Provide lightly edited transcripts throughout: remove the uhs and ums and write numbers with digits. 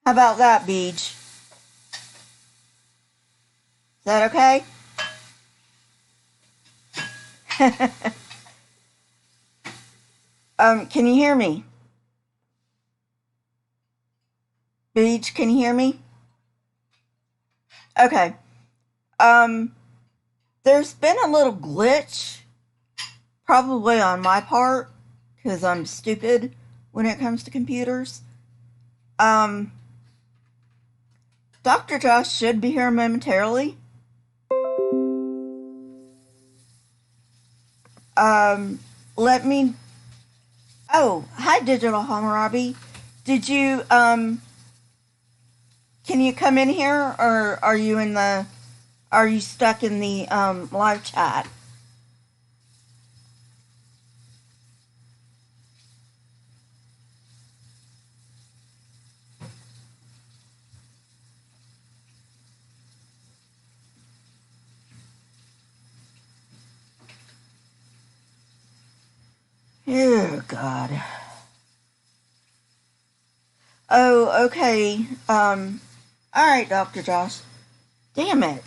How about that, Beej? Is that okay? Can you hear me? Beej, can you hear me? Okay. Um, there's been a little glitch, probably on my part, because I'm stupid when it comes to computers. Um, Dr. Josh should be here momentarily. Um, let me. Oh, hi, Digital Hammurabi. Did you, can you come in here, or are you stuck in the, live chat? Oh, God. Oh, okay. Alright, Dr. Josh. Damn it.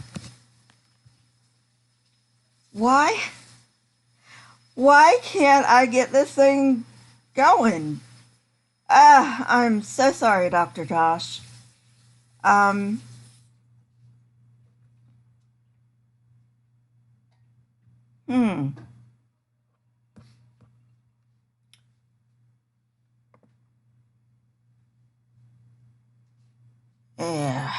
Why? Why can't I get this thing going? I'm so sorry, Dr. Josh. Um, hmm. Yeah.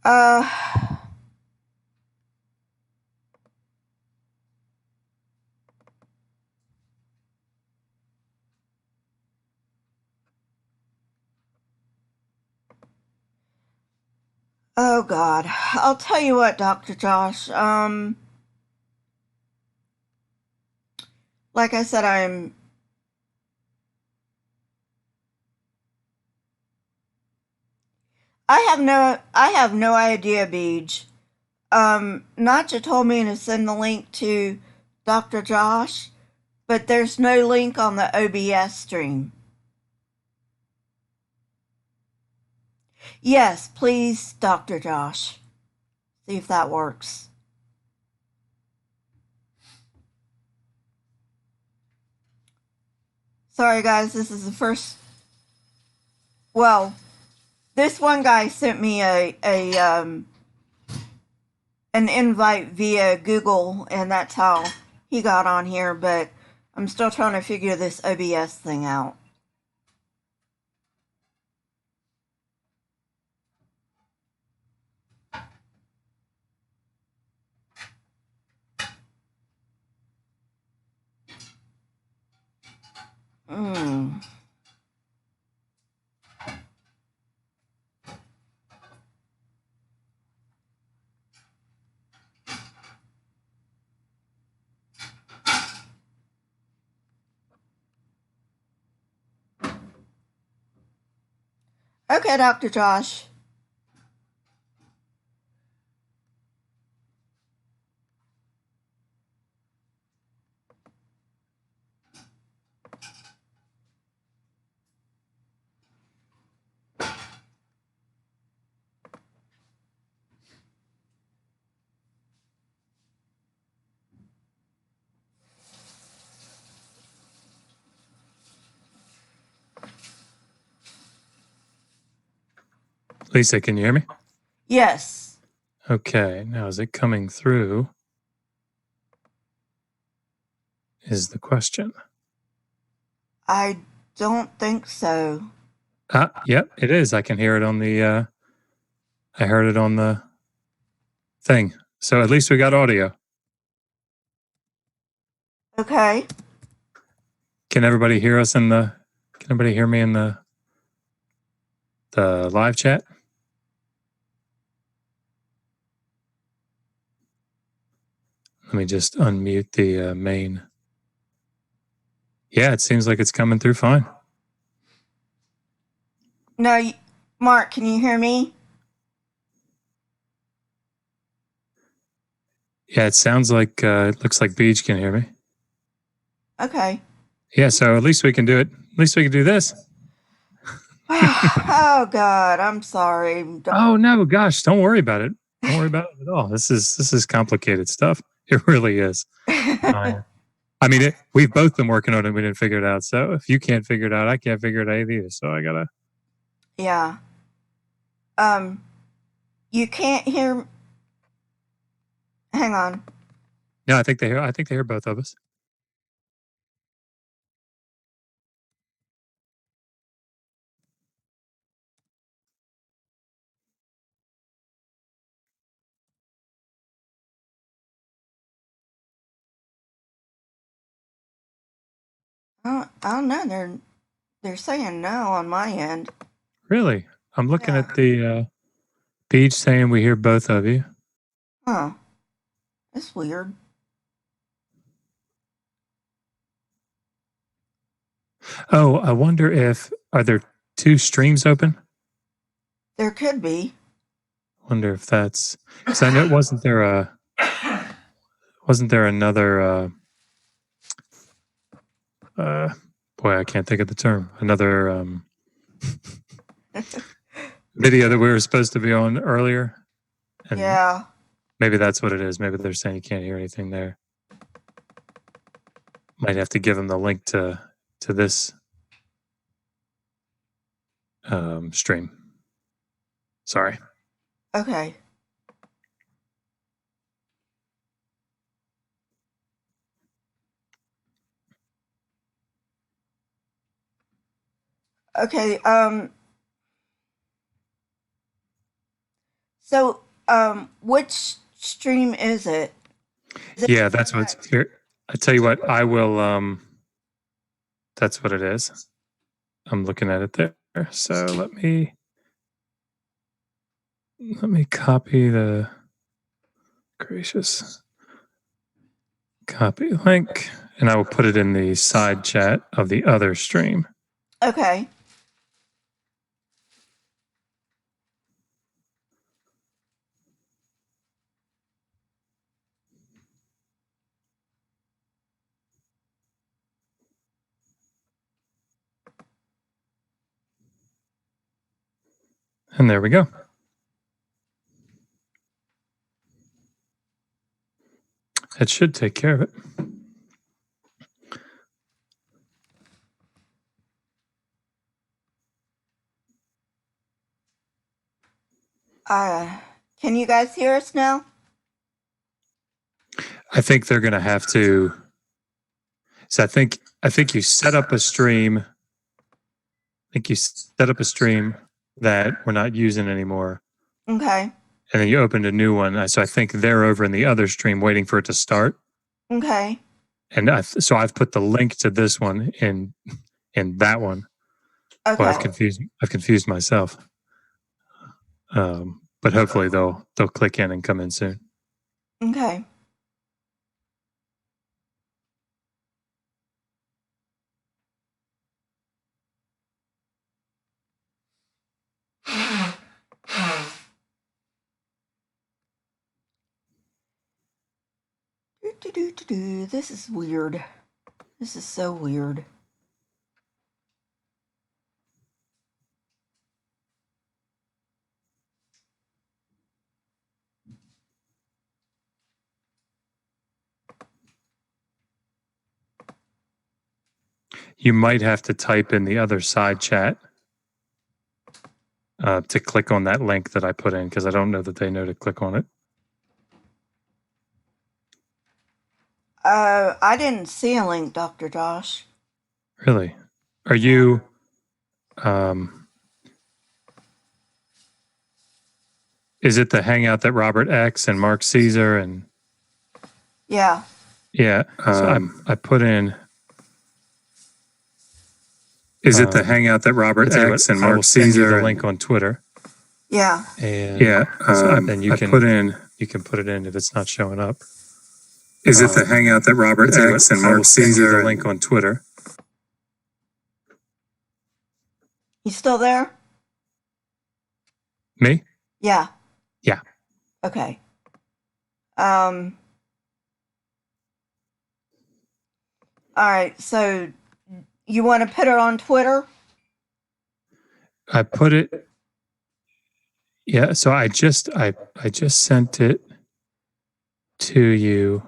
Uh, oh, God. I'll tell you what, Dr. Josh. Like I said, I have no idea, Beej. Natcha told me to send the link to Dr. Josh, but there's no link on the OBS stream. Yes, please, Dr. Josh. See if that works. Sorry, guys, this is the first. Well, this one guy sent me an invite via Google, and that's how he got on here, but I'm still trying to figure this OBS thing out. Hmm. Okay, Dr. Josh. Lisa, can you hear me? Yes. Okay, now is it coming through? Is the question. I don't think so. Yep, it is. I can hear it on the, I heard it on the thing. So at least we got audio. Okay. Can everybody hear us can everybody hear me in the live chat? Let me just unmute the main. Yeah, it seems like it's coming through fine. No, Mark, can you hear me? Yeah, it sounds like, it looks like Beach can hear me. Okay. Yeah, so at least we can do it. At least we can do this. Oh God, I'm sorry. Oh no, gosh, don't worry about it. Don't worry about it at all. This is complicated stuff. It really is. Oh, yeah. I mean, we've both been working on it. We didn't figure it out. So if you can't figure it out, I can't figure it out either. So I gotta. Yeah. Um, you can't hear. Hang on. No, I think they hear. I think they hear both of us. I don't know. They're saying no on my end. Really? I'm looking Yeah. at the beach saying we hear both of you. Huh. That's weird. Oh, I wonder if are there two streams open? There could be. Wonder if that's because I know wasn't there another uh boy, I can't think of the term. Another video that we were supposed to be on earlier. And Yeah. maybe that's what it is. Maybe they're saying you can't hear anything there. Might have to give them the link to this stream. Sorry. Okay. Okay. So, which stream is it? Is it Yeah, that's what's here. I tell you what, I will that's what it is. I'm looking at it there. So let me copy the gracious copy link and I will put it in the side chat of the other stream. Okay. And there we go. It should take care of it. Can you guys hear us now? I think they're going to have to. So I think you set up a stream. I think you set up a stream that we're not using anymore, Okay. and then you opened a new one. So I think they're over in the other stream waiting for it to start. Okay. And so I've put the link to this one in that one. Okay. Well, I've confused myself. But hopefully they'll click in and come in soon. Okay. This is weird. This is so weird. You might have to type in the other side chat to click on that link that I put in because I don't know that they know to click on it. I didn't see a link, Dr. Josh. Really? Are you is it the hangout that Robert X and Mark Caesar and Yeah. yeah, so I put in is it the hangout that Robert X and Mark Caesar the link on Twitter? Yeah. And yeah, so then you can put it in if it's not showing up. Is it the hangout that Robert X and Mark Caesar the link on Twitter? You still there? Me? Yeah. Yeah. Okay. All right. So, You want to put it on Twitter? I put it. Yeah, so I just sent it to you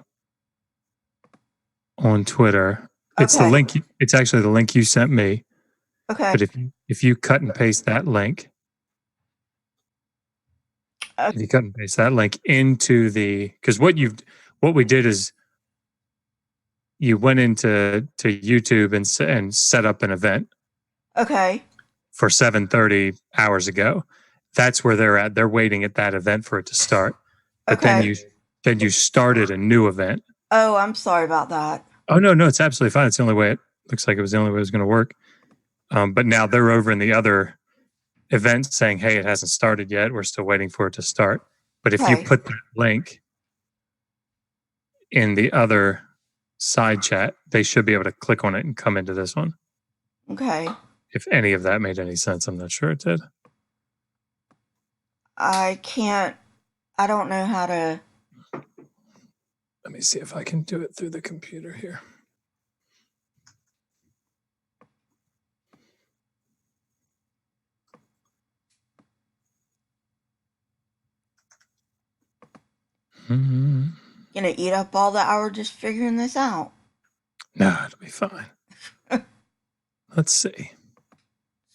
on Twitter. It's the Okay. link. It's actually the link you sent me. Okay. But if you cut and paste that link, if you cut and paste that link into because what we did is you went into YouTube and set up an event Okay. for 7:30 hours ago. That's where they're at. They're waiting at that event for it to start. But Okay. then you started a new event. Oh, I'm sorry about that. Oh no, it's absolutely fine. It's the only way it looks like it was the only way it was going to work. But now they're over in the other event saying, "Hey, it hasn't started yet. We're still waiting for it to start." But if you Okay. put that link in the other side chat, they should be able to click on it and come into this one. Okay. If any of that made any sense, I'm not sure it did. I don't know how to. Let me see if I can do it through the computer here. Gonna eat up all the hour just figuring this out. No, it'll be fine. Let's see.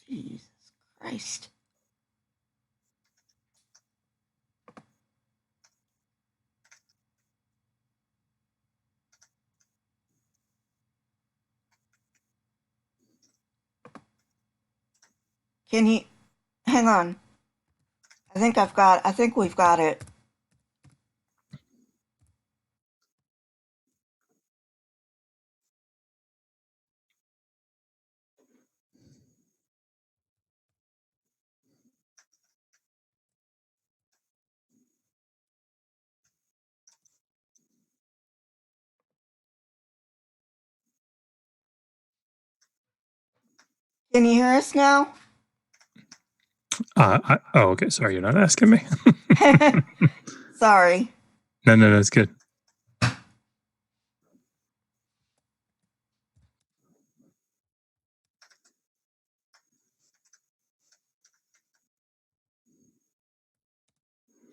Jesus Christ. Can you hang on? I think we've got it. Can you hear us now? Okay. Sorry, you're not asking me. Sorry. No, it's good.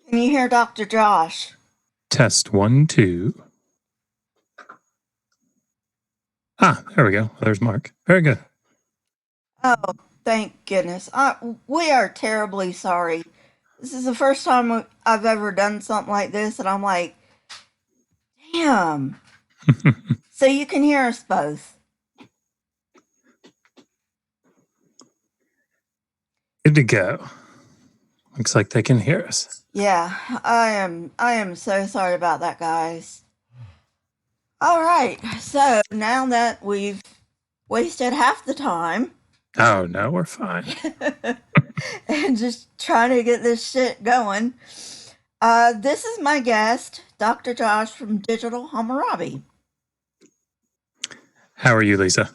Can you hear Dr. Josh? Test 1, 2. There we go. There's Mark. Very good. Oh, thank goodness. We are terribly sorry. This is the first time I've ever done something like this, and I'm like, damn. So you can hear us both. Good to go. Looks like they can hear us. Yeah, I am so sorry about that, guys. All right. So now that we've wasted half the time Oh, no, we're fine. and just trying to get this shit going, this is my guest, Dr. Josh from Digital Hammurabi. How are you, Lisa?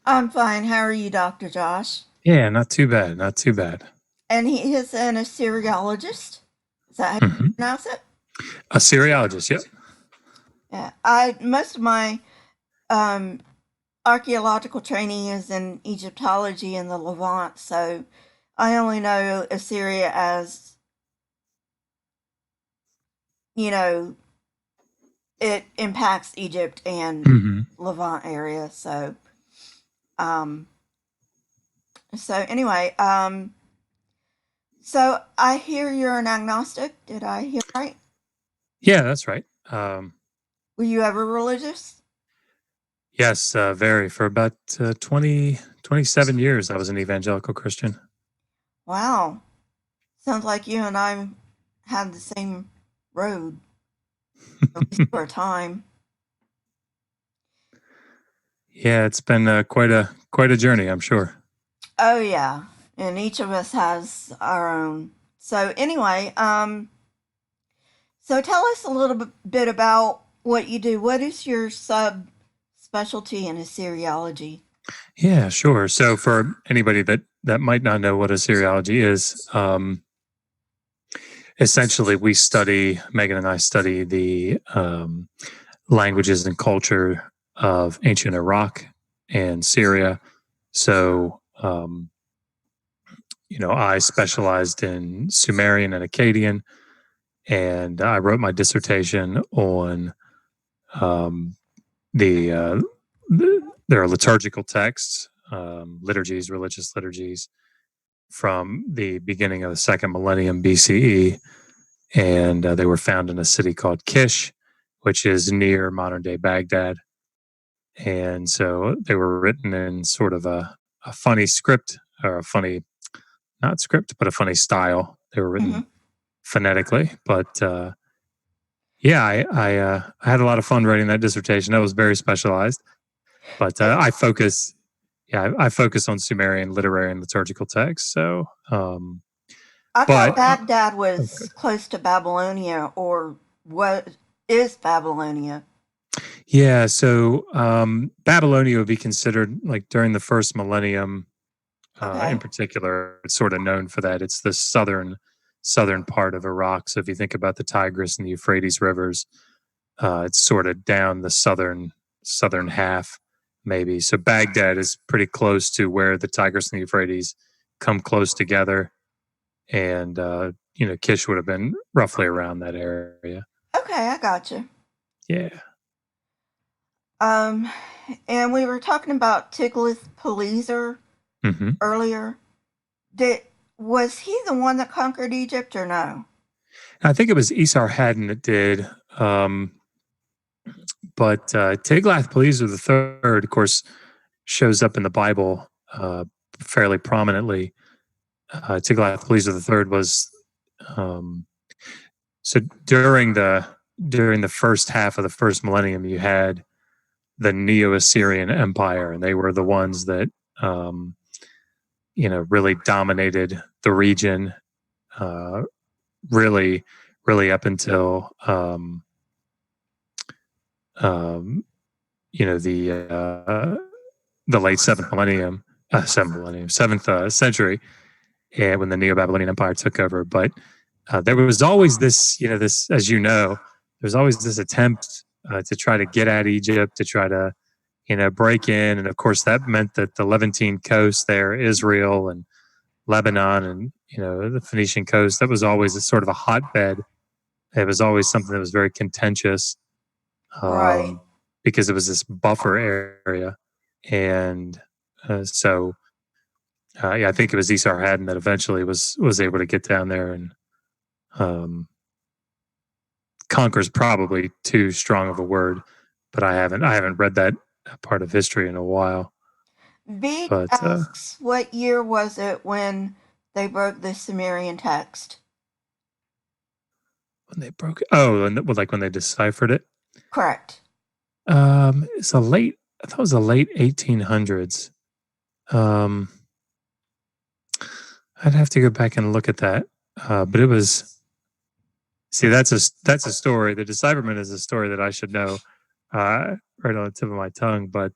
I'm fine. How are you, Dr. Josh? Yeah, not too bad. Not too bad. And he is an Assyriologist. Is that how you pronounce it? A cereologist, yep. Yeah. Most of my archaeological training is in Egyptology and the Levant, so I only know Assyria as, you know, it impacts Egypt and Levant area. So, so anyway, so I hear you're an agnostic. Did I hear right? Yeah, that's right. Were you ever religious? Yes, very. For about 27 years, I was an evangelical Christian. Wow. Sounds like you and I had the same road, at least for a time. Yeah, it's been quite a journey, I'm sure. Oh yeah, and each of us has our own. So anyway, so tell us a little bit about what you do. What is your sub specialty in Assyriology? Yeah, sure. So for anybody that might not know what Assyriology is, essentially Megan and I study the languages and culture of ancient Iraq and Syria. So, I specialized in Sumerian and Akkadian, and I wrote my dissertation on um, the, there are liturgical texts, liturgies, religious liturgies from the beginning of the second millennium BCE, and they were found in a city called Kish, which is near modern day Baghdad. And so they were written in sort of a funny script, or a funny, not script, but a funny style. They were Hmm. written phonetically, but yeah, I had a lot of fun writing that dissertation. That was very specialized, but I focus on Sumerian literary and liturgical texts. So, I thought but Baghdad okay. was close to Babylonia, or what is Babylonia? Yeah, so Babylonia would be considered, like, during the first millennium. In Okay. particular, it's sort of known for that. It's the southern part of Iraq. So if you think about the Tigris and the Euphrates rivers, it's sort of down the southern half, maybe. So Baghdad is pretty close to where the Tigris and the Euphrates come close together, and Kish would have been roughly around that area. Okay, I got you. Yeah. Um, and we were talking about Tiglath-Pileser Hmm. earlier. Did Was he the one that conquered Egypt or no? I think it was Esarhaddon that did. But Tiglath-Pileser III, of course, shows up in the Bible fairly prominently. Tiglath-Pileser III was um, so during the first half of the first millennium, you had the Neo-Assyrian Empire, and they were the ones that um, really dominated the region, uh, really, really up until um, you know the late seventh century, and when the Neo-Babylonian Empire took over. But there was always this, as there's always this attempt to try to get at Egypt, to try to, break in. And of course, that meant that the Levantine coast there, Israel and Lebanon and, the Phoenician coast, that was always a sort of a hotbed. It was always something that was very contentious, Right. um, because it was this buffer area. And so yeah, I think it was Esarhaddon that eventually was able to get down there, and um, conquer's probably too strong of a word, but I haven't read that part of history in a while. Beat But asks, what year was it when they broke the Sumerian text? when they broke, oh, and like when they deciphered it, Correct. it's a late. I thought it was the late 1800s. Um, I'd have to go back and look at that, but it was. See, that's a story. The decipherment is a story that I should know, right on the tip of my tongue. But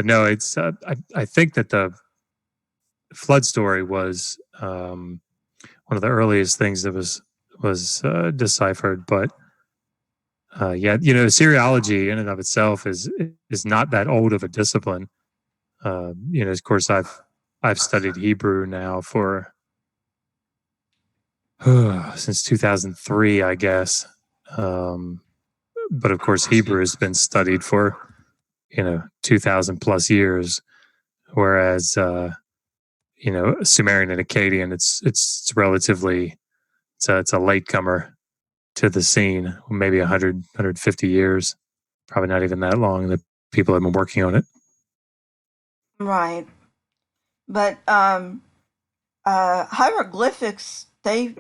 no, it's I think that the flood story was one of the earliest things that was deciphered. But yeah, Syriology in and of itself is not that old of a discipline. Of course, I've studied Hebrew now for since 2003, I guess. Um, but of course, Hebrew has been studied for 2,000 plus years, whereas Sumerian and Akkadian, it's relatively it's a latecomer to the scene, maybe 150 years, probably not even that long that people have been working on it. Right. But hieroglyphics, they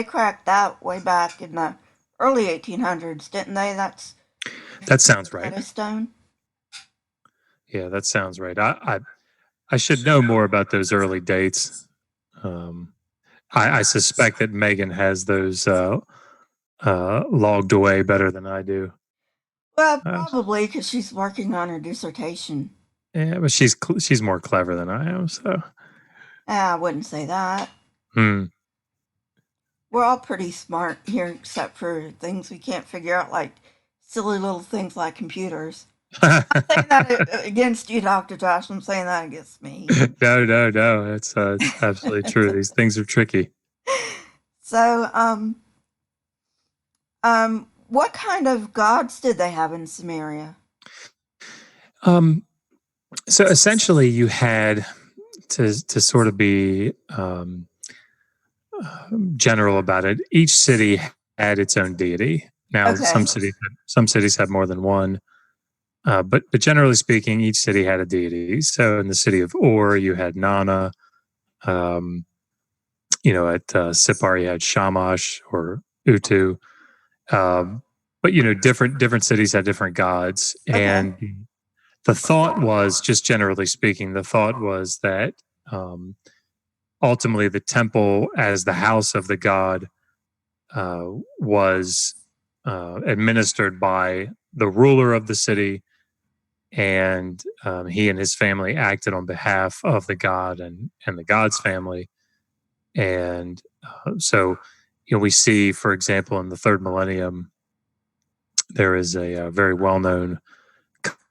cracked that way back in the early 1800s, didn't they? That's That sounds right. Rosetta Stone. Yeah, that sounds right. I should know more about those early dates. Um, I suspect that Megan has those logged away better than I do. Well, Uh, probably because she's working on her dissertation. yeah, but she's more clever than I am. So, I wouldn't say that. hmm. We're all pretty smart here, except for things we can't figure out, like silly little things like computers. Saying that against you, Dr. Josh. I'm saying that against me. No, no, no. It's absolutely true. These things are tricky. So, what kind of gods did they have in Samaria? Um, so essentially, you had to sort of be general about it. Each city had its own deity. Now, Okay. some cities have more than one, but generally speaking, each city had a deity. So in the city of Ur, you had Nana. Um, at Sipar, you had Shamash or Utu. Um, but different cities had different gods, Okay. and the thought was, just generally speaking, the thought was that um, ultimately the temple, as the house of the god, was administered by the ruler of the city, and he and his family acted on behalf of the god and the god's family. And so, we see, for example, in the third millennium, there is a very well known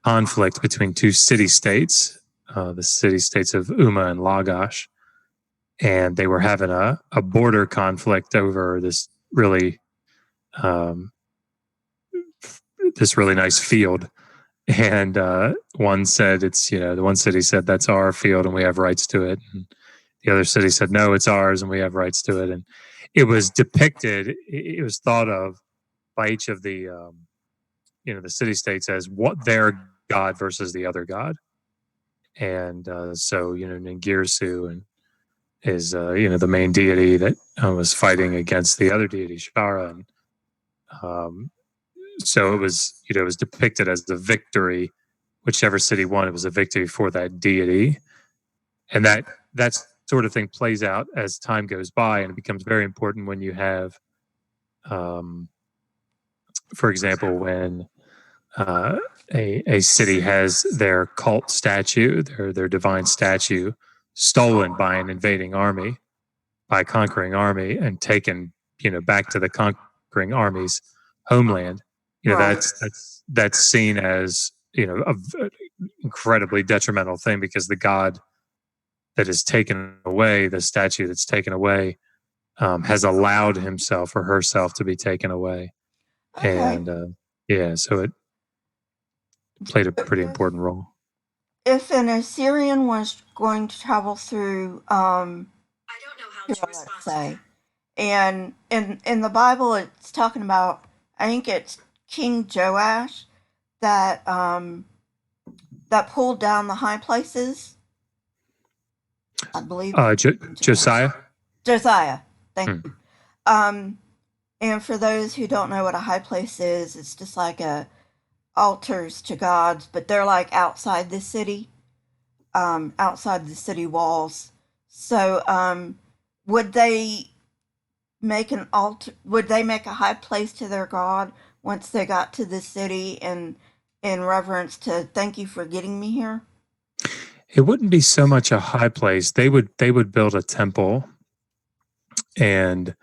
conflict between two city states, the city states of Umma and Lagash. And they were having a border conflict over um, this really nice field. And one said the one city said that's our field and we have rights to it. And the other city said, no, it's ours and we have rights to it. And it was depicted, it was thought of by each of the city states as what their god versus the other god. And so, Ningirsu and is, the main deity that was fighting against the other deity, Shara. And um, so it was depicted as the victory, whichever city won, it was a victory for that deity. And that sort of thing plays out as time goes by, and it becomes very important when you have, um, for example, when uh, a city has their cult statue, their divine statue, stolen by an invading army, by a conquering army, and taken, back to the conquering army's homeland. Right. That's seen as a incredibly detrimental thing, because the god that is taken away, the statue that's taken away, has allowed himself or herself to be taken away. Okay. And yeah, so it played a pretty important role. If an Assyrian was going to travel through, here I'll let it say, and in the Bible it's talking about, I think it's King Joash that that pulled down the high places. I believe Joash. Josiah. Josiah. Thank Hmm. you. And for those who don't know what a high place is, it's just like a altars to gods, but they're like outside the city walls. So, would they make an altar? Would they make a high place to their god once they got to the city, and in reverence to thank you for getting me here? It wouldn't be so much a high place. They would build a temple. And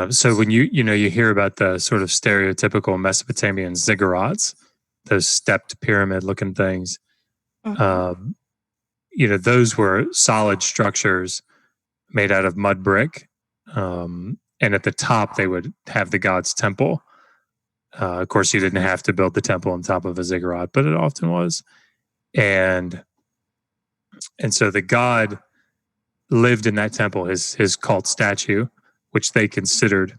so when you hear about the sort of stereotypical Mesopotamian ziggurats, those stepped pyramid looking things, Mm-hmm. um, those were solid structures made out of mud brick. And at the top, they would have the god's temple. Of course, you didn't have to build the temple on top of a ziggurat, but it often was. And so the god lived in that temple, his cult statue, which they considered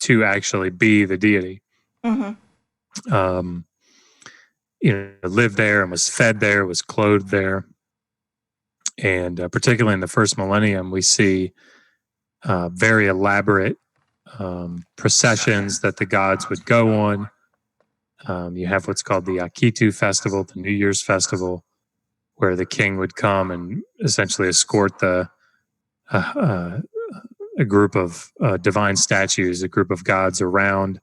to actually be the deity. Mm-hmm. Um, lived there and was fed there, was clothed there. And particularly in the first millennium, we see very elaborate processions that the gods would go on. You have what's called the Akitu festival, the New Year's festival, where the king would come and essentially escort uh, uh, a group of divine statues, a group of gods around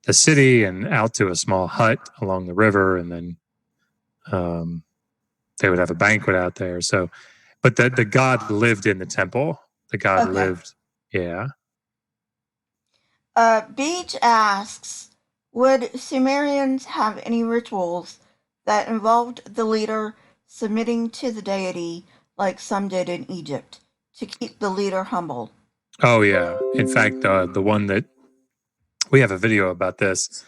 the city and out to a small hut along the river, and then um, they would have a banquet out there. So, but the god lived in the temple. The god Okay. lived, yeah. Beach asks, would Sumerians have any rituals that involved the leader submitting to the deity like some did in Egypt to keep the leader humble. Oh yeah. In fact, the one that we have a video about this.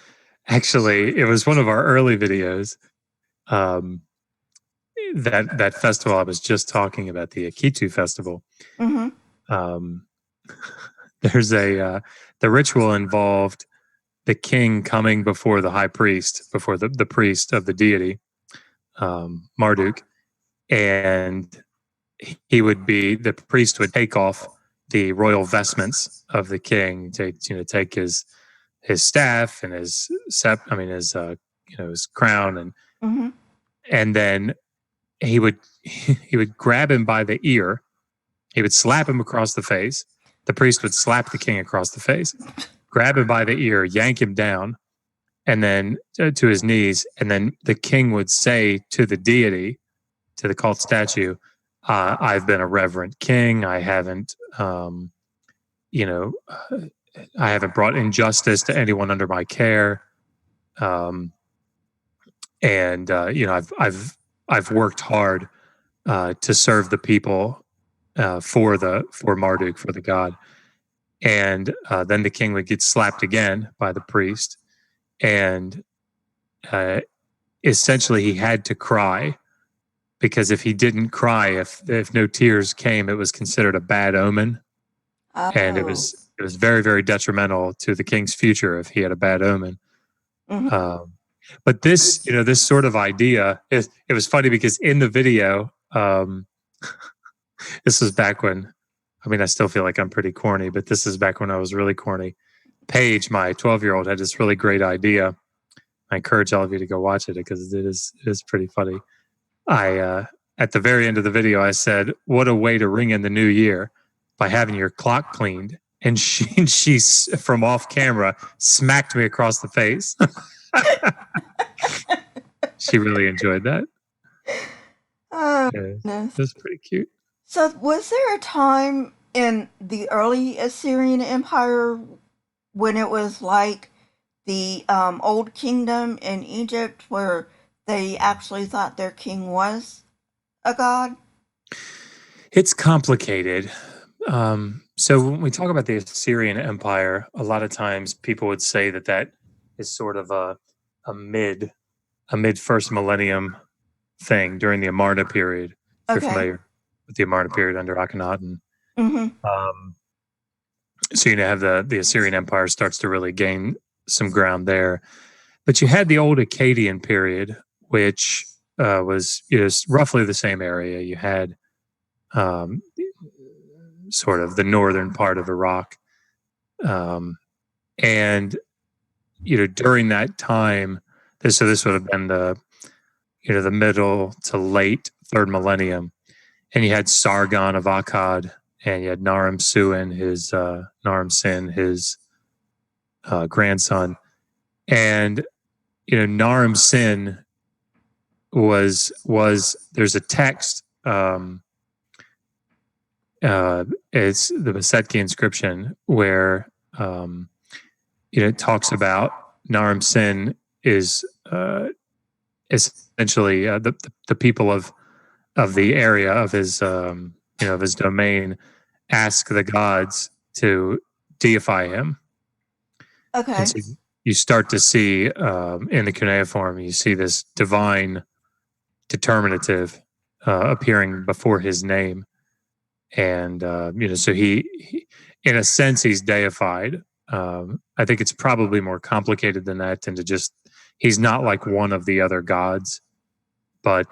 Actually, it was one of our early videos. Um, that festival I was just talking about, the Akitu festival. Mm-hmm. Um, there's the ritual involved the king coming before the high priest, before the priest of the deity, Marduk, and the priest would take off the royal vestments of the king, take his staff and his his crown, Mm-hmm. and then he would he would grab him by the ear. He would slap him across the face. The priest would slap the king across the face, grab him by the ear, yank him down, and then to his knees. And then the king would say to the deity, to the cult statue, "I've been a reverent king. I haven't, you know, I haven't brought injustice to anyone under my care, and I've worked hard to serve the people for Marduk, for the god." And then the king would get slapped again by the priest, and uh, essentially he had to cry, because if he didn't cry, if no tears came, it was considered a bad omen, and Oh. it was very, very detrimental to the king's future if he had a bad omen. Mm-hmm. Um, but this, this sort of idea is, it was funny because in the video, this was back when, I mean, I still feel like I'm pretty corny, but this is back when I was really corny. Paige, my 12-year-old, had this really great idea. I encourage all of you to go watch it because it is pretty funny. I at the very end of the video, I said, "What a way to ring in the new year by having your clock cleaned." And she from off camera smacked me across the face. She really enjoyed that. Oh, Yeah, it goodness. was pretty cute. So, was there a time in the early Assyrian Empire when it was like the Old Kingdom in Egypt where they actually thought their king was a god? It's complicated. So when we talk about the Assyrian Empire, a lot of times people would say that that is sort of a mid a mid first millennium thing during the Amarna period. If you're Okay. familiar with the Amarna period under Akhenaten, Mm-hmm. um, so you have the Assyrian Empire starts to really gain some ground there. But you had the old Akkadian period, which was roughly the same area. You had um, sort of the northern part of Iraq, um, and during that time, this would have been the middle to late third millennium, and you had Sargon of Akkad, and you had Naram Sin, his grandson, and Naram Sin was there's a text. It's the Besetki inscription where it talks about Naram Sin is essentially the people of the area of his of his domain ask the gods to deify him, and Okay. so you start to see in the cuneiform, you see this divine determinative appearing before his name, and so he in a sense he's deified. I think it's probably more complicated than that, and to just he's not like one of the other gods, but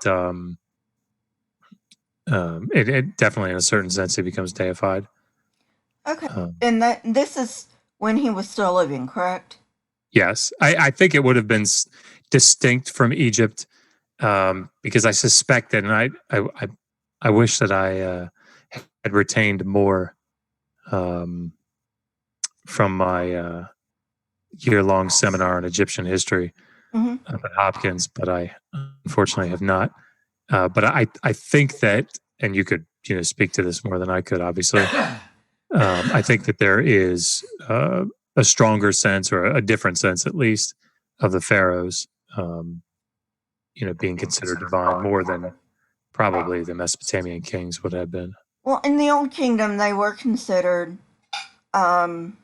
it definitely in a certain sense he becomes deified. Okay. Um, And this is when he was still living, correct? yes, I think it would have been distinct from Egypt, because I suspected, and I wish that I had retained more um, from my year-long seminar on Egyptian history Mm-hmm. up at Hopkins, but I unfortunately have not. But I think that, and you could speak to this more than I could, obviously. I think that there is a stronger sense, or a different sense, at least, of the pharaohs. Um, being considered divine more than probably the Mesopotamian kings would have been. Well, in the Old Kingdom, um,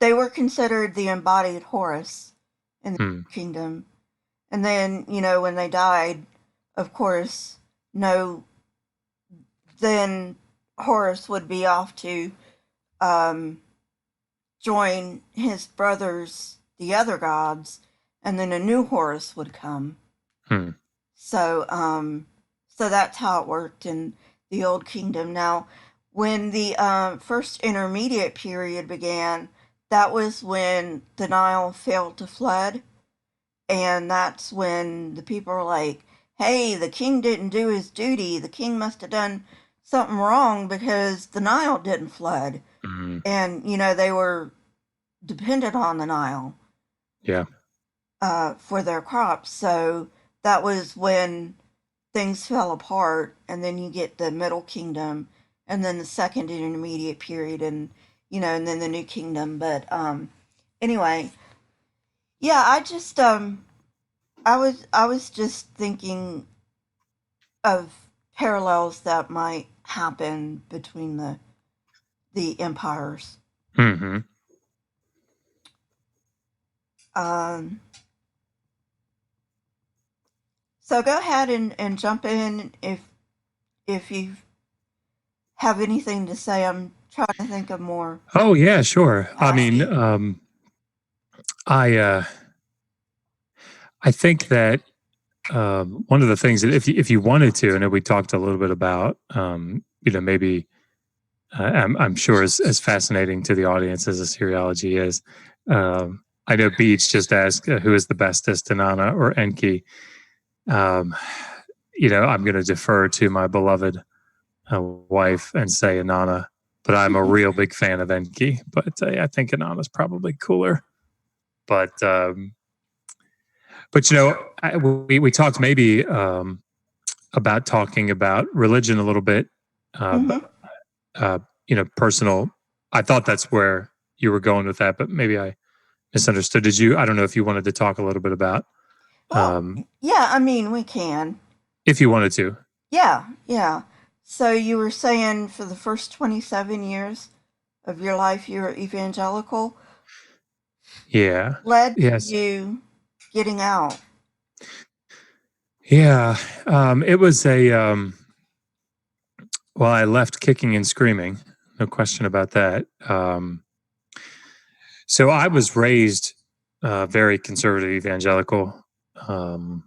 they were considered the embodied Horus in the Hmm. kingdom. And then, when they died, of course, no, then Horus would be off to um, join his brothers, the other gods, and then a new Horus would come. Hmm. So that's how it worked in the Old Kingdom. Now, when the first intermediate period began, that was when the Nile failed to flood, and that's when the people were like, "Hey, the king didn't do his duty. The king must have done something wrong because the Nile didn't flood." Hmm. And they were dependent on the Nile Yeah. for their crops. So that was when things fell apart, and then you get the Middle Kingdom, and then the Second Intermediate period, and then the New Kingdom. But anyway, yeah, I was just thinking of parallels that might happen between the empires. Hmm. Um, so go ahead and jump in if you have anything to say. I'm trying to think of more. Oh yeah, sure. I mean, Asking. I I think that one of the things that if you wanted to, and we talked a little bit about, maybe I'm sure as fascinating to the audience as Assyriology is. I know Beach just asked who is the bestest, Inanna or Enki. Um, I'm going to defer to my beloved wife and say Inanna, but I'm a real big fan of Enki. But I think Inanna's probably cooler. But we talked maybe about talking about religion a little bit, but Mm-hmm. personal. I thought that's where you were going with that, but maybe I misunderstood. Did you? I don't know if you wanted to talk a little bit about, Well, um, yeah, I mean, we can. if you wanted to. Yeah, yeah. So you were saying for the first 27 years of your life you were evangelical, Yeah. led to Yes. you getting out. Yeah. It was well, I left kicking and screaming. No question about that. So I was raised very conservative evangelical. Um,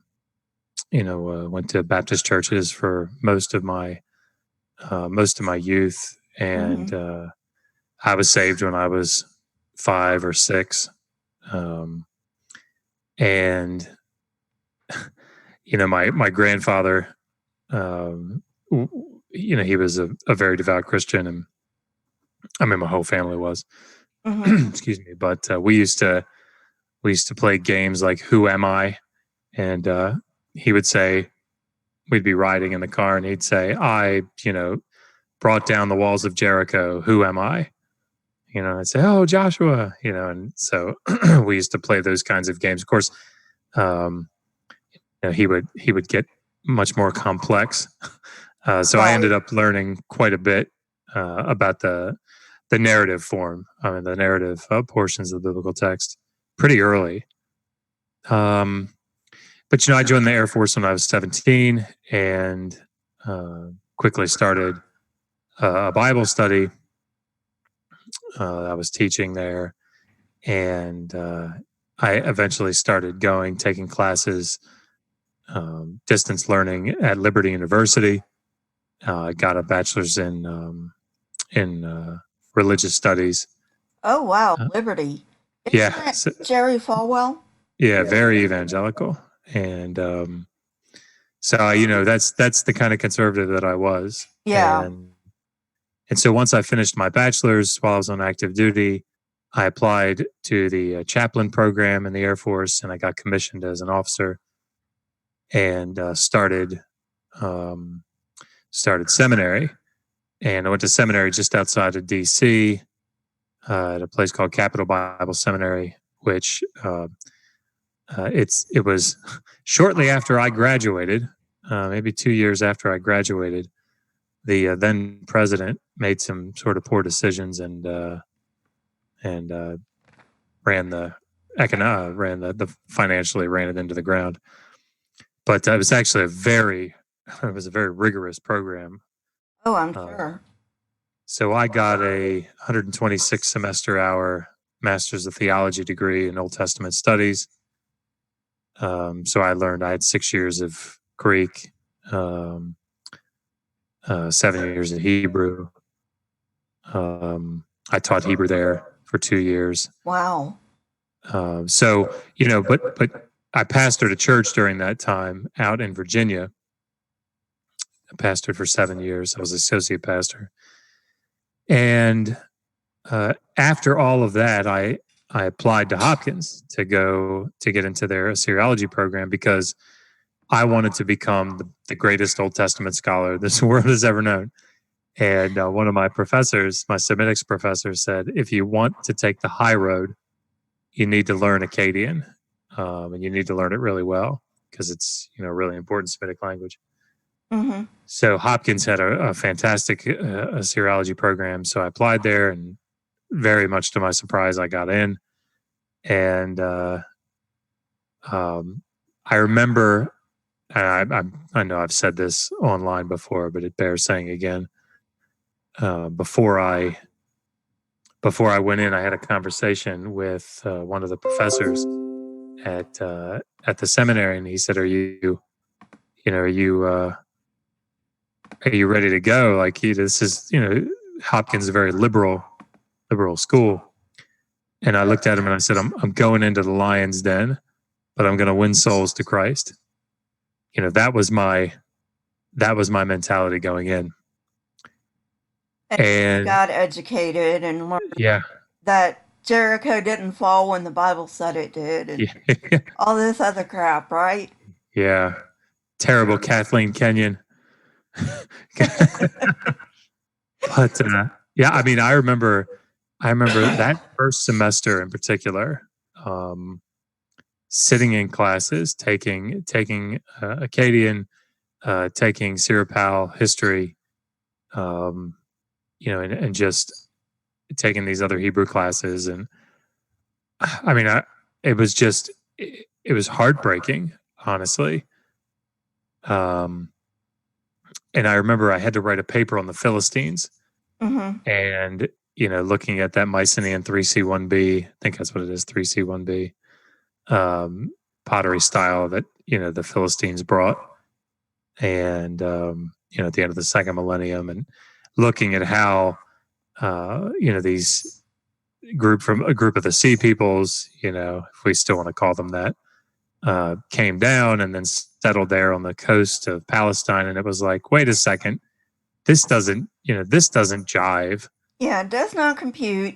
went to Baptist churches for most of my youth, Mm-hmm. and I was saved when I was 5 or 6, um, and my grandfather, um, he was a very devout Christian, and I mean my whole family was. Mm-hmm. Excuse me, but we used to play games like Who Am I, and he would say we'd be riding in the car, and he'd say I brought down the walls of Jericho. Who am I? I'd say, "Oh, Joshua," and so we used to play those kinds of games. Of course, um, he would get much more complex. So I ended Right. up learning quite a bit about the narrative form. I mean, the narrative portions of the biblical text pretty early. Um, but I joined the Air Force when I was 17, and quickly started a Bible study. I was teaching there, and I eventually started taking classes, distance learning at Liberty University. I got a bachelor's in religious studies. Oh, wow, Uh, Liberty. Isn't yeah, that so, Jerry Falwell? yeah, very evangelical, and so that's the kind of conservative that I was, Yeah. and so once I finished my bachelor's while I was on active duty, I applied to the chaplain program in the Air Force, and I got commissioned as an officer, and um, started seminary. And I went to seminary just outside of D.C. At a place called Capital Bible Seminary, which it was shortly after I graduated, maybe 2 years after I graduated. The then president made some sort of poor decisions and ran the financially ran it into the ground. But it was actually it was a very rigorous program. Oh, I'm Uh, sure. so I got a 126 semester hour Master's of Theology degree in Old Testament studies. So I had 6 years of Greek, um, 7 years of Hebrew. I taught Hebrew there for 2 years. Wow. So but I pastored a church during that time out in Virginia. I pastored for 7 years. I was associate pastor, and after all of that, I applied to Hopkins to get into their Assyriology program because I wanted to become the greatest Old Testament scholar this world has ever known. And one of my professors, my Semitics professor, said, if you want to take the high road, you need to learn Akkadian, and you need to learn it really well because it's a really important Semitic language. Mm-hmm. So Hopkins had a fantastic Assyriology program, so I applied there, and very much to my surprise, I got in. And I remember, I know I've said this online before, but it bears saying again. Before I went in, I had a conversation with one of the professors at the seminary, and he said, are you ready to go? Like this is Hopkins is a very liberal school." And I looked at him and I said, I'm going into the lion's den, but I'm going to win souls to Christ. That was my mentality going in. And And got educated and learned yeah, that Jericho didn't fall when the Bible said it did, and yeah, all this other crap, right? yeah. Terrible Kathleen Kenyon. But yeah, I mean, I remember that first semester in particular, sitting in classes, taking Akkadian, taking Siripal history, and just taking these other Hebrew classes, and I mean, it was just it was heartbreaking, honestly. Um, and I remember I had to write a paper on the Philistines, Mm-hmm. and looking at that Mycenaean 3C1B, I think that's what it is, 3C1B, pottery style that the Philistines brought, and at the end of the second millennium, and looking at how these a group of the sea peoples, if we still want to call them that, came down and then settled there on the coast of Palestine, and it was like, wait a second, this doesn't jive. Yeah, it does not compute.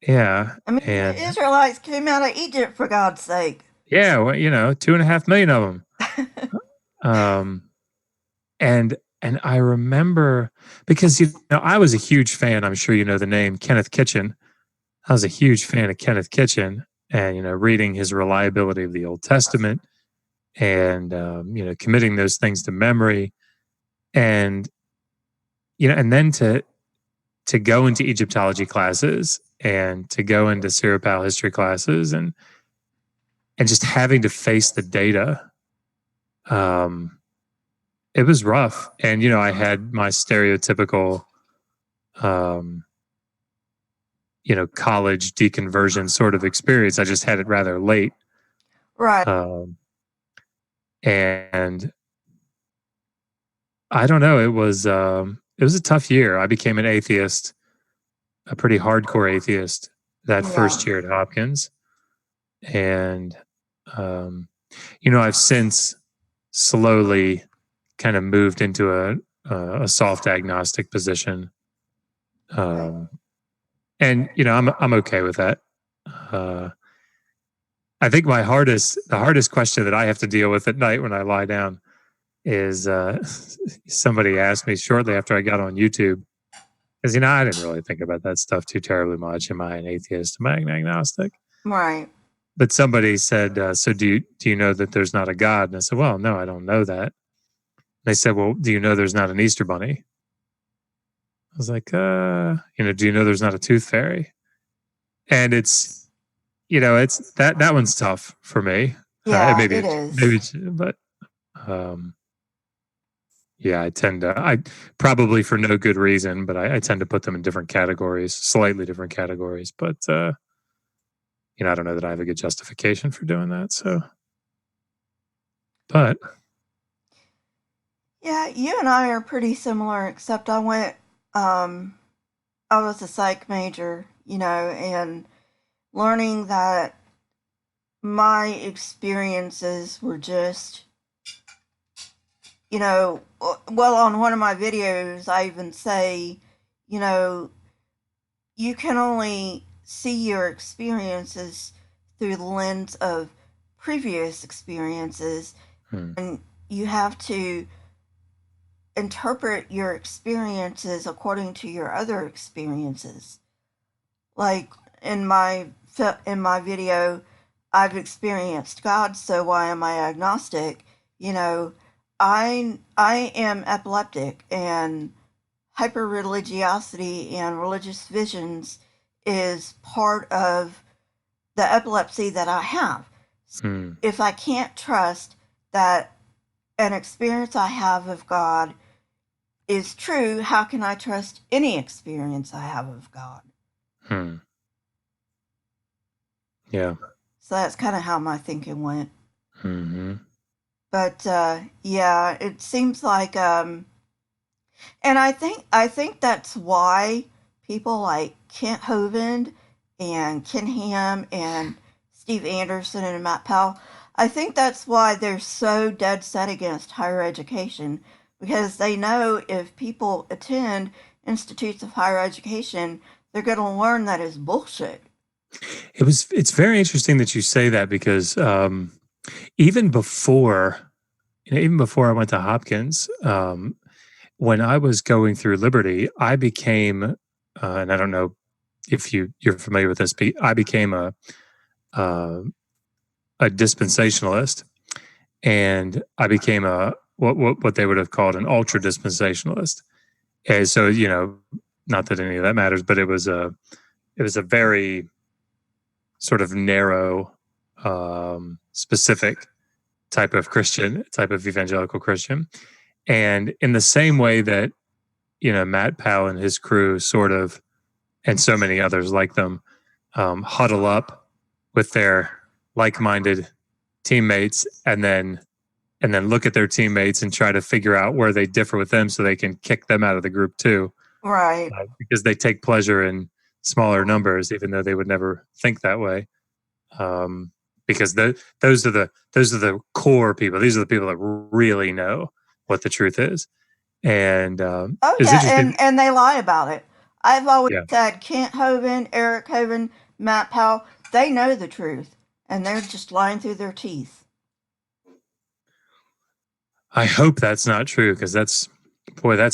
Yeah, I mean, and the Israelites came out of Egypt for God's sake. yeah, well, 2.5 million of them. And I remember because I was a huge fan. I'm sure you know the name Kenneth Kitchen. I was a huge fan of Kenneth Kitchen, and reading his reliability of the Old Testament, and committing those things to memory, and and then to go into Egyptology classes and to go into Siripal history classes, and just having to face the data. It was rough, and I had my stereotypical college deconversion sort of experience. I just had it rather late. Right. And I don't know, it was a tough year. I became an atheist, a pretty hardcore atheist that first year at Hopkins. And I've since slowly kind of moved into a soft agnostic position. And I'm okay with that. I think the hardest question that I have to deal with at night when I lie down is somebody asked me shortly after I got on YouTube, because I didn't really think about that stuff too terribly much. Am I an atheist? Am I an agnostic? Right. but somebody said, "So do you know that there's not a God?" And I said, "Well, no, I don't know that." They said, "Well, do you know there's not an Easter bunny?" I was like, do you know there's not a tooth fairy?" And it's that one's tough for me. And Yeah, it is. but um, yeah, I probably for no good reason, but I tend to put them in different categories, slightly different categories. But I don't know that I have a good justification for doing that. So, but Yeah, you and I are pretty similar, except um, I was a psych major, and learning that my experiences were just, well, on one of my videos, I even say, you know, you can only see your experiences through the lens of previous experiences, hmm, and you have to interpret your experiences according to your other experiences. Like in my video, I've experienced God, so why am I agnostic? You know, I am epileptic, and hyper religiosity and religious visions is part of the epilepsy that I have. hmm, If I can't trust that an experience I have of God is true, how can I trust any experience I have of God? hmm, yeah, So that's kind of how my thinking went. hmm, But yeah, it seems like, and I think that's why people like Kent Hovind and Ken Ham and Steve Anderson and Matt Powell. I think that's why they're so dead set against higher education, because they know if people attend institutes of higher education, they're going to learn that is bullshit. it's very interesting that you say that because even before even before I went to Hopkins, when I was going through Liberty, I became, and I don't know if you're familiar with this, but I became uh, a dispensationalist, and I became a what they would have called an ultra dispensationalist. And so not that any of that matters, but it was a very sort of narrow, specific type of evangelical Christian. And in the same way that Matt Powell and his crew sort of, and so many others like them, huddle up with their like-minded teammates, and then look at their teammates and try to figure out where they differ with them, so they can kick them out of the group too, Right. because they take pleasure in smaller numbers, even though they would never think that way. Um, because those are the core people. These are the people that really know what the truth is. And Oh it's yeah, interesting. and they lie about it. I've always Yeah, said Kent Hovind, Eric Hovind, Matt Powell, they know the truth, and they're just lying through their teeth. I hope that's not true, because that's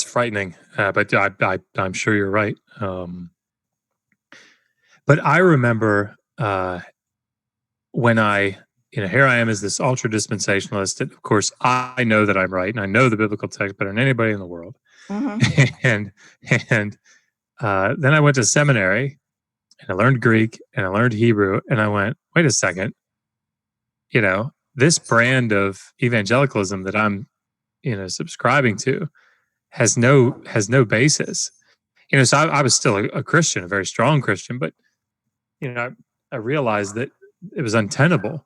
frightening. But I'm sure you're right. But I remember when here I am as this ultra dispensationalist. And of course, I know that I'm right, and I know the biblical text better than anybody in the world. Mm-hmm. and and then I went to seminary, and I learned Greek, and I learned Hebrew, and I went, wait a second, this brand of evangelicalism that I'm subscribing to has no basis. So I was still a Christian, a very strong Christian, but I realized that it was untenable.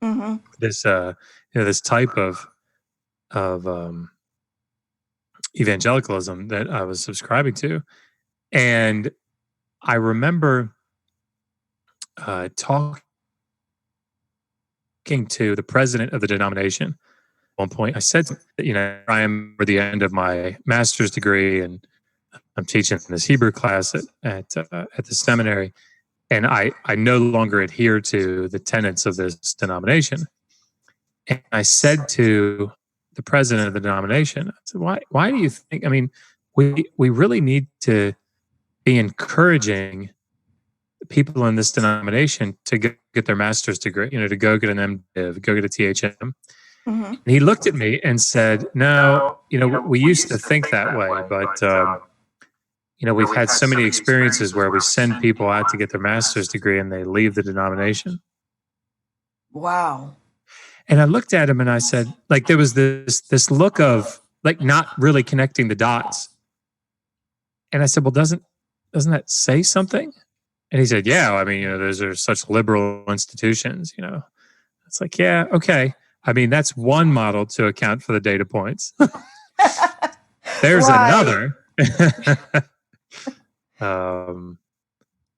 Mm-hmm. This type of evangelicalism that I was subscribing to, and I remember talking to the president of the denomination at one point. I said, I am at the end of my master's degree, and I'm teaching this Hebrew class at the seminary, and I no longer adhere to the tenets of this denomination. And I said to the president of the denomination, I said, why do you think? I mean, we really need to be encouraging people in this denomination to go get their master's degree, to go get an MDiv, go get a THM. Mm-hmm. And he looked at me and said, "No, we used to think that way, but we've had so many experiences where we send people out to get their master's degree and they leave the denomination." Wow. And I looked at him and I said, like, there was this look of like not really connecting the dots. And I said, "Well, doesn't that say something?" And he said, "Yeah, I mean, those are such liberal institutions, It's like, yeah, okay. I mean, that's one model to account for the data points. There's another.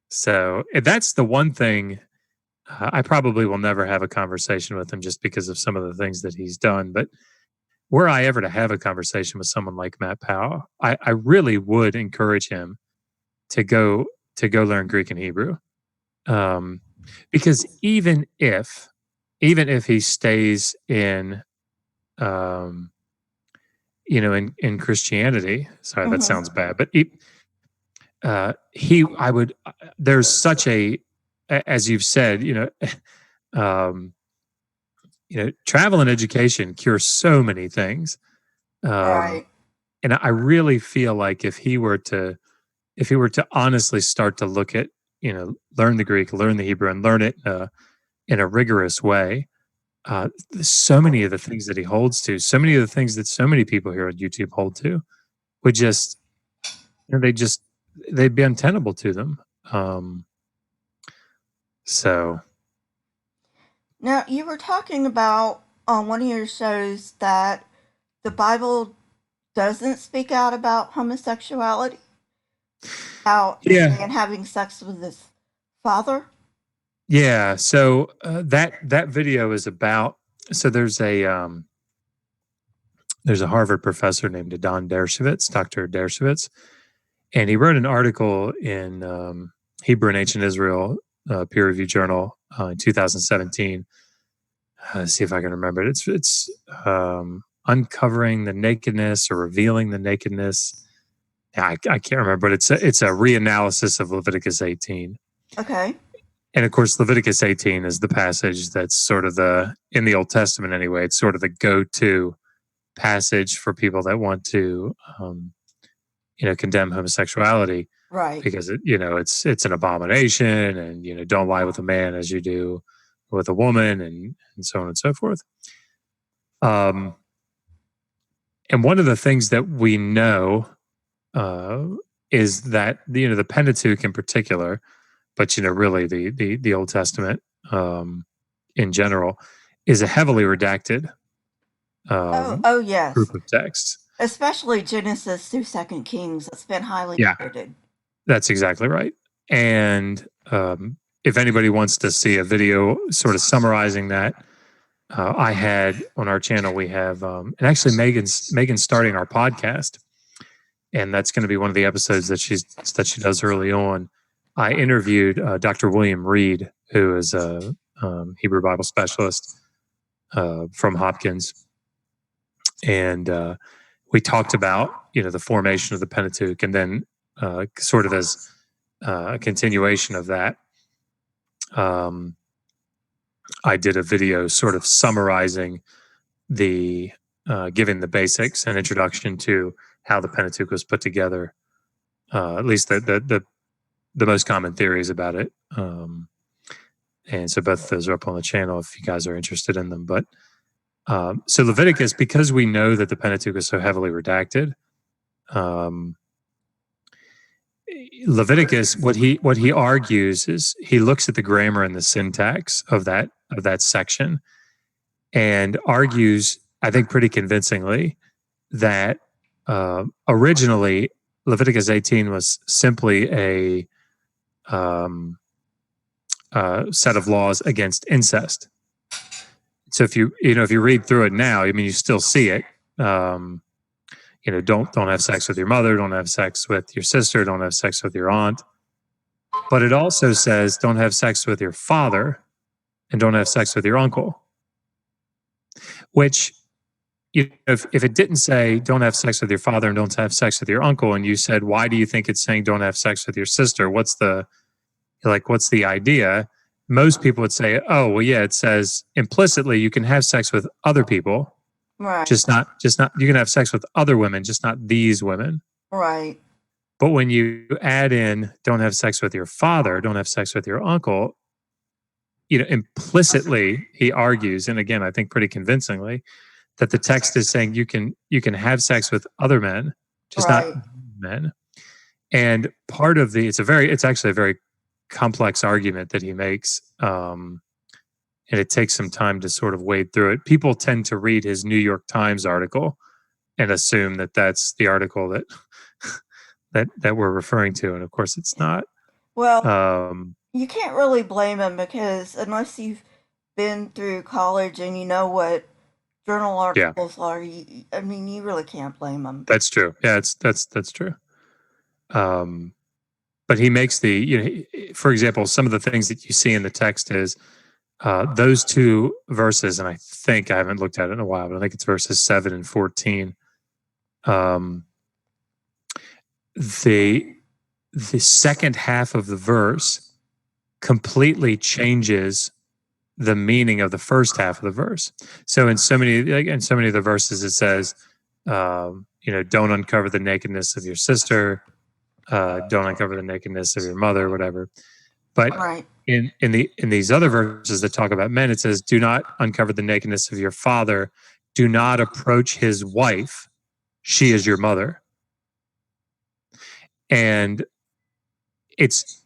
So that's the one thing. I probably will never have a conversation with him just because of some of the things that he's done. But were I ever to have a conversation with someone like Matt Powell, I really would encourage him to go learn Greek and Hebrew, because even if he stays in in Christianity, sorry, that sounds bad, but I would. There's such a, as you've said, travel and education cure so many things. Right. And I really feel like if he were to honestly start to look at, learn the Greek, learn the Hebrew, and learn it in a rigorous way, so many of the things that he holds to, so many of the things that so many people here on YouTube hold to, would just, they'd be untenable to them. So Now, you were talking about on one of your shows that the Bible doesn't speak out about homosexuality, about the yeah, man having sex with his father. yeah. So that video is about. So there's a Harvard professor named Don Dershowitz, Dr. Dershowitz, and he wrote an article in Hebrew and Ancient Israel peer review journal in 2017. Let's see if I can remember it. It's uncovering the nakedness or revealing the nakedness. I can't remember, but it's a reanalysis of Leviticus 18. Okay. And of course, Leviticus 18 is the passage that's sort of in the Old Testament anyway, it's sort of the go-to passage for people that want to, condemn homosexuality. Right. Because it's an abomination, and don't lie with a man as you do with a woman, and so on and so forth. And one of the things that we know is that the Pentateuch in particular, but really the Old Testament in general, is a heavily redacted Oh yes, group of texts. especially Genesis through Second Kings. It's been highly edited. That's exactly right. And if anybody wants to see a video sort of summarizing that, I had on our channel, we have, and actually Megan's starting our podcast, and that's going to be one of the episodes that she does early on. I interviewed Dr. William Reed, who is a Hebrew Bible specialist from Hopkins, and we talked about the formation of the Pentateuch, and then sort of as a continuation of that, I did a video sort of summarizing the giving the basics and introduction to how the Pentateuch was put together, at least the most common theories about it. And so both of those are up on the channel if you guys are interested in them. But so Leviticus, because we know that the Pentateuch is so heavily redacted, Leviticus, what he argues is he looks at the grammar and the syntax of that section and argues, I think pretty convincingly, that originally Leviticus 18 was simply a set of laws against incest. So if you read through it now, I mean, you still see it. Don't have sex with your mother, don't have sex with your sister, don't have sex with your aunt. But it also says don't have sex with your father and don't have sex with your uncle. Which, if it didn't say don't have sex with your father and don't have sex with your uncle, and you said, why do you think it's saying don't have sex with your sister? What's the You're like, what's the idea? Most people would say, oh, well, yeah, it says implicitly you can have sex with other people, Right. just not, you can have sex with other women, just not these women. Right. But when you add in, don't have sex with your father, don't have sex with your uncle, implicitly he argues, and again, I think pretty convincingly, that the text is saying you can have sex with other men, just not Right. men. And part of it's actually a very complex argument that he makes. And it takes some time to sort of wade through it. People tend to read his New York Times article and assume that that's the article that that we're referring to, and of course it's not. Well, Um, you can't really blame him because unless you've been through college and you know what journal yeah, articles are, I mean, you really can't blame him. that's true. Yeah, that's true. Um, but he makes for example, some of the things that you see in the text is those two verses, and I think I haven't looked at it in a while, but I think it's verses 7 and 14. Um, the the second half of the verse completely changes the meaning of the first half of the verse. So in so many of the verses, it says, don't uncover the nakedness of your sister, don't uncover the nakedness of your mother, whatever. But Right. in these other verses that talk about men, it says, do not uncover the nakedness of your father, do not approach his wife, she is your mother. And it's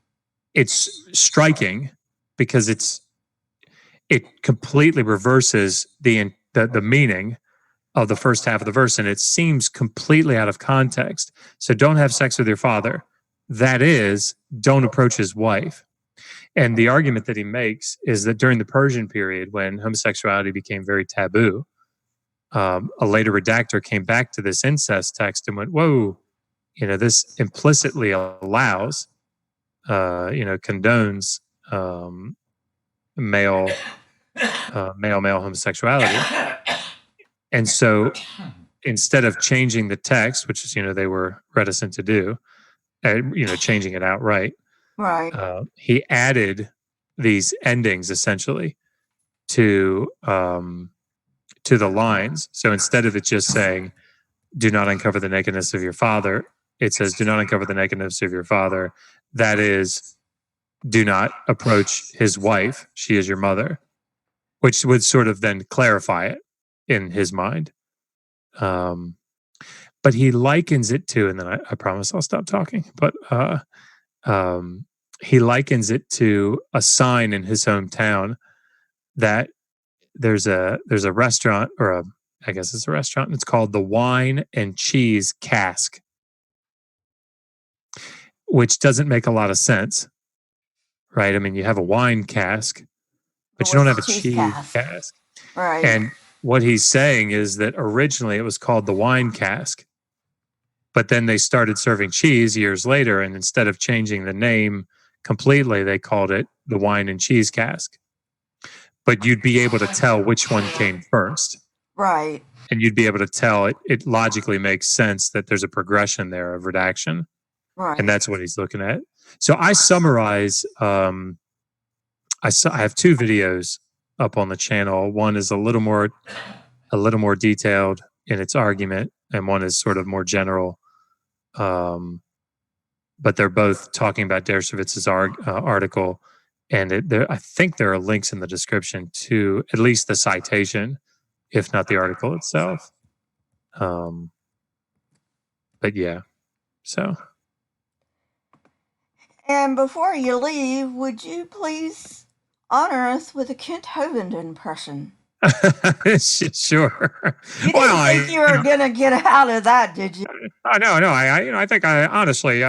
striking because it completely reverses the meaning of the first half of the verse, and it seems completely out of context. So don't have sex with your father. That is, don't approach his wife. And the argument that he makes is that during the Persian period, when homosexuality became very taboo, a later redactor came back to this incest text and went, whoa, this implicitly allows, condones male male homosexuality. And so instead of changing the text, which is, they were reticent to do, changing it outright, Right. he added these endings essentially to the lines. So instead of it just saying, do not uncover the nakedness of your father, it says, do not uncover the nakedness of your father. That is, do not approach his wife. She is your mother, which would sort of then clarify it in his mind. But he likens it to, and then I promise I'll stop talking, but he likens it to a sign in his hometown that there's a restaurant, or I guess it's a restaurant, and it's called the Wine and Cheese Cask, which doesn't make a lot of sense, right? I mean, you have a wine cask, but you don't have a cheese cask. Right. And what he's saying is that originally it was called the wine cask, but then they started serving cheese years later, and instead of changing the name completely, they called it the wine and cheese cask. But you'd be able to tell which one came first. Right. And you'd be able to tell it logically makes sense that there's a progression there of redaction. Right. And that's what he's looking at. So I summarize, I have two videos up on the channel. One is a little more detailed in its argument, and one is sort of more general. But they're both talking about Dershowitz's article, and I think there are links in the description to at least the citation, if not the article itself. But yeah, so. And before you leave, would you please honor us with a Kent Hovind impression? Sure. You didn't think you were gonna get out of that, did you? No. I think honestly,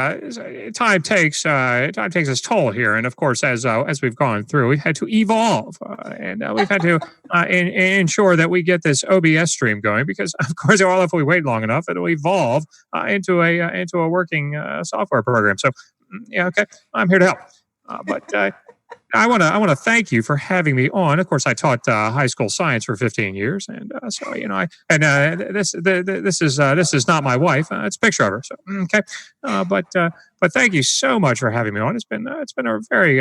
time takes its toll here, and of course, as we've gone through, we've had to evolve, and we've had to ensure that we get this OBS stream going, because of course, if we wait long enough, it'll evolve into a working software program. So, yeah, okay, I'm here to help, but. I want to thank you for having me on. Of course, I taught high school science for 15 years, and so this is not my wife. It's a picture of her. So okay, but thank you so much for having me on. It's been a very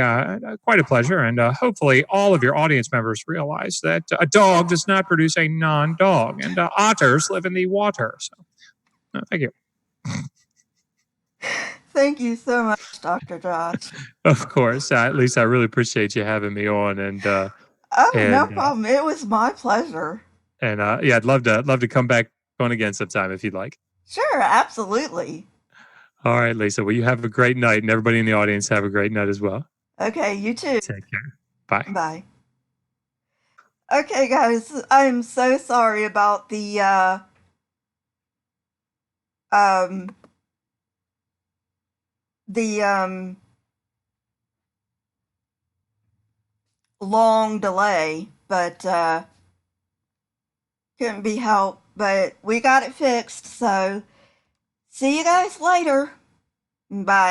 quite a pleasure, and hopefully all of your audience members realize that a dog does not produce a non-dog, and otters live in the water. So thank you. Thank you so much, Dr. Josh. Of course, at least I really appreciate you having me on, Oh, no and problem. It was my pleasure. yeah, I'd love to come back on again sometime if you'd like. Sure, absolutely. All right, Lisa. Well, you have a great night, and everybody in the audience have a great night as well. Okay, you too. Take care. Bye. Bye. Okay, guys, I'm so sorry about um the long delay, but couldn't be helped. But we got it fixed, so see you guys later. Bye.